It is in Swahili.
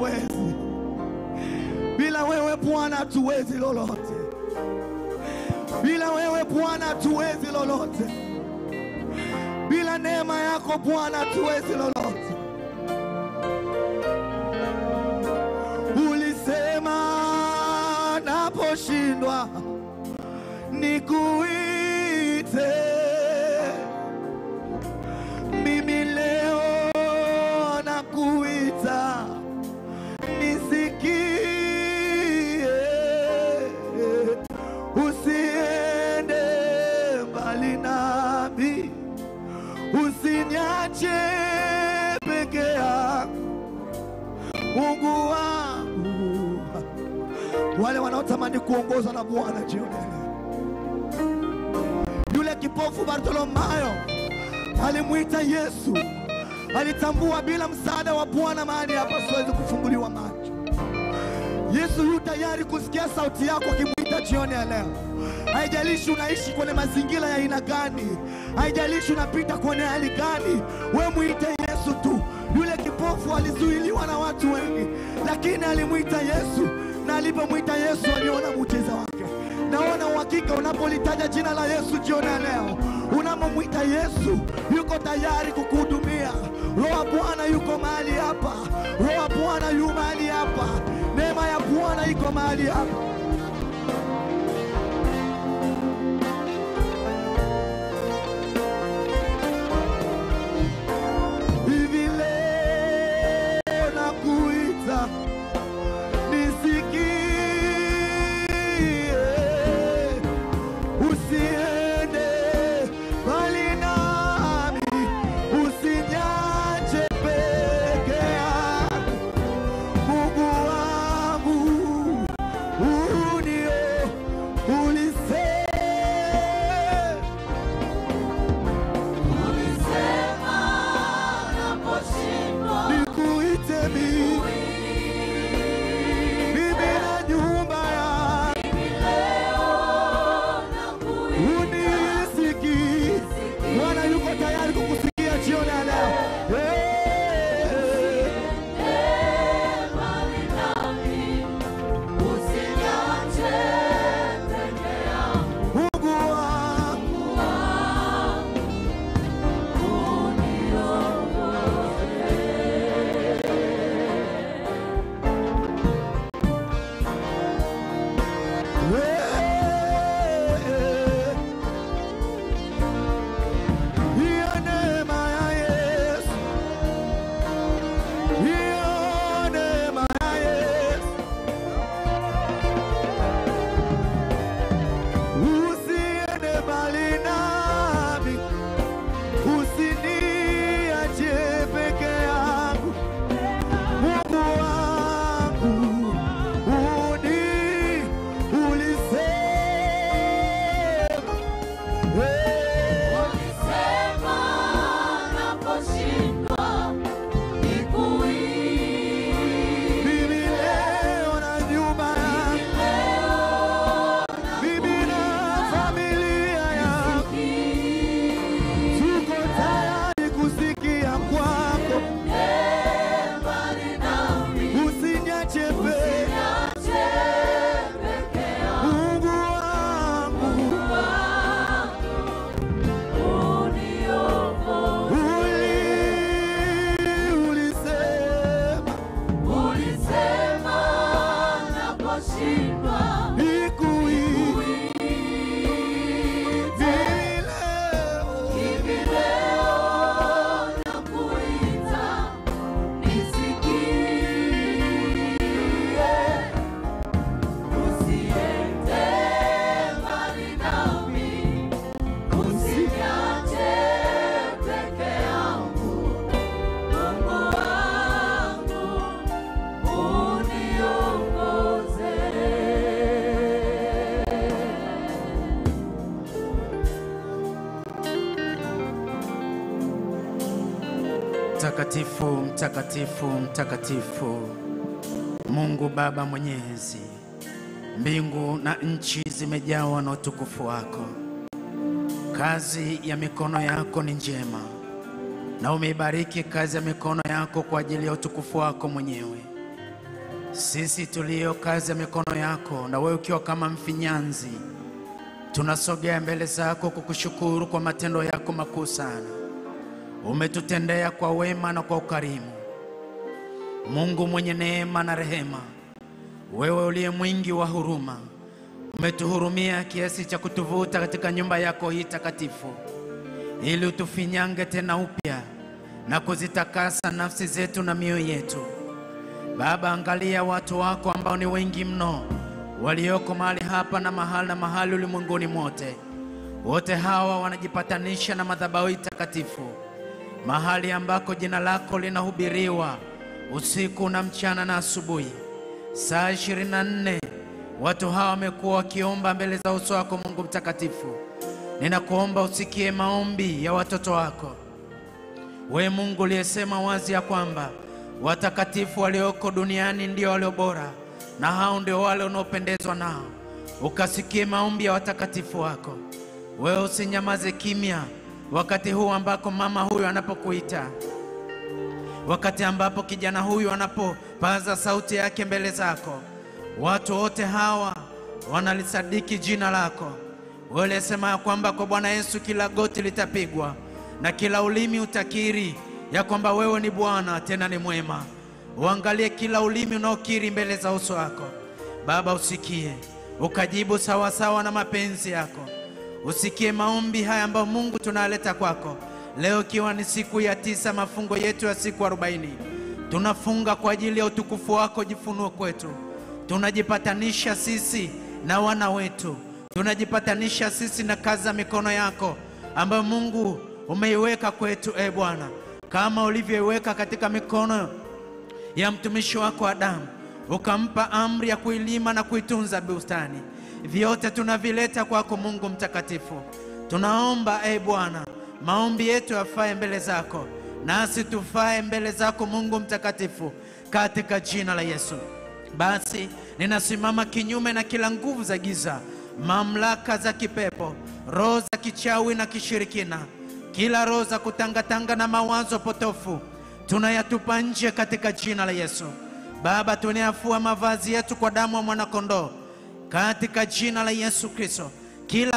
hatuwezi. Bila wewe Bwana hatuwezi lolote. Bila wewe Bwana hatuwezi lolote. Bila neema yako Bwana hatuwezi lolote. Ulisema naposhindwa nikuite. Mimi leo nakuita, nisikie. Usiende mbali nami, usiniache peke yangu, Mungu wangu. Wale wanaotamani kuongozwa na Bwana jioni leo. Yule kipofu Bartolomayo alimuita Yesu. Alitambua bila msaada wa Bwana mahali hapa siwezi kufunguliwa macho. Yesu yu tayari kusikia sauti yako akimuita jioni ya leo. Haijalishi unaishi kwenye mazingira ya aina gani, haijalishi unapita kwenye hali gani, wewe muite Yesu tu. Yule kipofu alizuiliwa na watu wengi, lakini alimuita Yesu, na alipomuita Yesu aliona muujiza wake. Naona uhakika unapolitaja jina la Yesu jioni ya leo, unapomuita Yesu yuko tayari kukuhudumia. Roho wa Bwana yuko mahali hapa. Roho wa Bwana yu mahali hapa. Neema ya Bwana iko mahali hapa. Hivi leo nakuita, nisikie. Usiende mbali nami, usiniache peke yangu, Mungu wangu. Unio Ulisema naposhindwa nikuite mimi na nyumba yangu, leo nakuita. unisikie. Bwana yuko tayari kukusikia jioni ya leo. Mbali nami, usiniache peke yangu, Mungu wangu. Hiyo neema ya Yesu, hiyo neema ya Yesu. Usiende mbali nami, usiniache peke yangu, Mungu wangu. Ulisema Ulisema naposhindwa nikuite. mimi leo na nyumba yangu, mimi na familia yangu, tuko tayari kusikia kwako. Mbali nami, Usiniache peke peke yangu, Mungu wangu. Ulisema ulisema naposhindwa nikuite hivi leo nakuita, nisikie. Usiende mbali nami, usiniache peke yangu, Mungu wangu, uniongoze. Mtakatifu, mtakatifu, mtakatifu, Mungu Baba Mwenyezi. Mbingu na nchi zimejawa na utukufu wako. Kazi ya mikono yako ni njema, na umeibariki kazi ya mikono yako kwa ajili ya utukufu wako mwenyewe. Sisi tulio kazi ya mikono yako, na wewe ukiwa kama mfinyanzi, tunasogea mbele zako kukushukuru kwa matendo yako makuu sana. Umetutendea kwa wema na kwa ukarimu. Mungu mwenye neema na rehema, wewe uliye mwingi wa huruma, umetuhurumia kiasi cha kutuvuta katika nyumba yako hii takatifu, ili utufinyange tena upya na kuzitakasa nafsi zetu na mioyo yetu. Baba, angalia watu wako ambao ni wengi mno, walioko mahali hapa na mahali ulimwenguni mote. Wote hawa wanajipatanisha na madhabahu takatifu, mahali ambako jina lako linahubiriwa usiku na mchana na asubuhi, saa 24. Watu hawa wamekuwa wakiomba mbele za uso wako Mungu mtakatifu. Ninakuomba usikie maombi ya watoto wako. We Mungu uliyesema wazi ya kwamba watakatifu walioko duniani ndio walio bora, na hao ndio wale unaopendezwa nao. Ukasikie maombi ya watakatifu wako. Wewe usinyamaze kimya wakati huu ambako mama huyu anapokuita, wakati ambapo kijana huyu anapopaza sauti yake mbele zako. Watu wote hawa wanalisadiki jina lako. Wewe ulisema ya kwamba kwa Bwana Yesu kila goti litapigwa na kila ulimi utakiri ya kwamba wewe ni Bwana tena ni mwema. Uangalie kila ulimi unaokiri mbele za uso wako. Baba, usikie, ukajibu sawa sawa na mapenzi yako. Usikie maombi haya ambayo Mungu tunaleta kwako leo, ikiwa ni siku ya 9 mafungo yetu ya siku 40. Tunafunga kwa ajili ya utukufu wako, jifunue kwetu. Tunajipatanisha sisi na wana wetu, tunajipatanisha sisi na kazi za mikono yako ambayo Mungu umeiweka kwetu. Bwana, kama ulivyoiweka katika mikono ya mtumishi wako Adamu, ukampa amri ya kuilima na kuitunza bustani, vyote tunavileta kwako Mungu mtakatifu. Tunaomba Bwana, maombi yetu yafae mbele zako, nasi tufae mbele zako Mungu mtakatifu, katika jina la Yesu. Basi ninasimama kinyume na kila nguvu za giza, mamlaka za kipepo, roho za kichawi na kishirikina, kila roho za kutangatanga na mawazo potofu, tunayatupa nje katika jina la Yesu. Baba, tunayafua mavazi yetu kwa damu ya mwana kondoo katika jina la Yesu Kristo. Kila